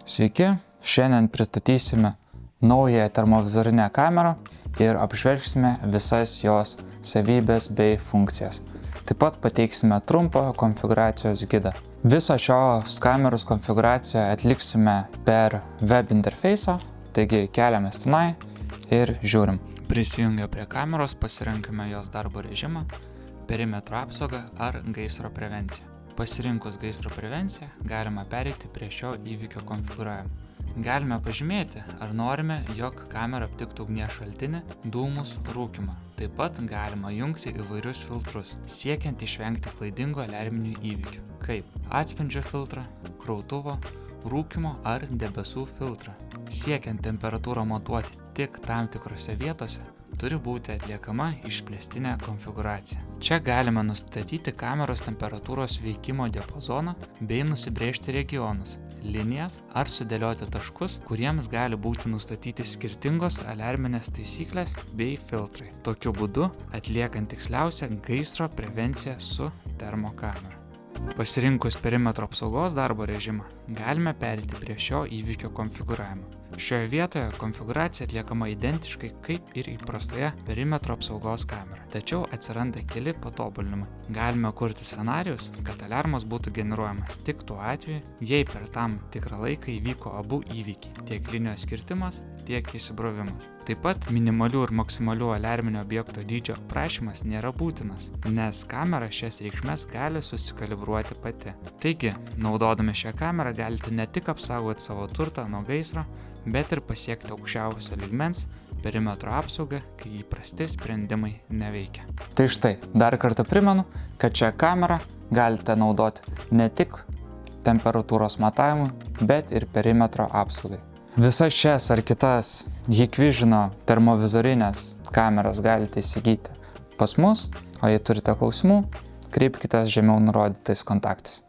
Sveiki, šiandien pristatysime naują termovizorinę kamerą ir apžvelgsime visas jos savybės bei funkcijas. Taip pat pateiksime trumpą konfigūracijos gidą. Visą šios kameros konfigūraciją atliksime per web interfejsą, taigi keliamės tenai ir žiūrim. Prisijungę prie kameros pasirenkame jos darbo režimą, perimetro apsaugą ar gaisro prevenciją. Pasirinkus gaisro prevenciją, galima pereiti prie šio įvykio konfigūravimo. Galime pažymėti, ar norime, jog kamera aptiktų ugnies šaltinį, dūmus, rūkymą. Taip pat galima jungti įvairius filtrus, siekiant išvengti klaidingo alarminių įvykių, kaip atspindžio filtrą, krautuvo, rūkymo ar debesų filtrą. Siekiant temperatūrą matuoti tik tam tikrose vietose, turi būti atliekama išplėstinė konfigūracija. Čia galime nustatyti kameros temperatūros veikimo diapazoną bei nusibrėžti regionus, linijas ar sudėlioti taškus, kuriems gali būti nustatyti skirtingos alarminės taisyklės bei filtrai. Tokiu būdu atliekant tiksliausią gaisro prevenciją su termokamera. Pasirinkus perimetro apsaugos darbo režimą, galime pereiti prie šio įvykio konfigūravimo. Šioje vietoje konfigūracija atliekama identiškai kaip ir įprastoje perimetro apsaugos kameroje. Tačiau atsiranda keli patobulinimai. Galime kurti scenarijus, kad alarmas būtų generuojamas tik tuo atveju, jei per tam tikrą laiką įvyko abu įvykiai, tiek linijos kirtimas, tiek įsibrovimas. Taip pat minimalių ir maksimalių alarminio objekto dydžio aprašymas nėra būtinas, nes kamera šias reikšmes gali susikalibruoti pati. Taigi, naudodami šią kamerą galite ne tik apsaugoti savo turtą nuo gaisro, bet ir pasiekti aukščiausio lygmens perimetro apsaugą, kai įprasti sprendimai neveikia. Tai štai, dar kartą primenu, kad šią kamerą galite naudoti ne tik temperatūros matavimui, bet ir perimetro apsaugai. Visas šias ar kitas Hikvisiono termovizorinės kameras galite įsigyti pas mus, o jei turite klausimų, kreipkitės žemiau nurodytais kontaktais.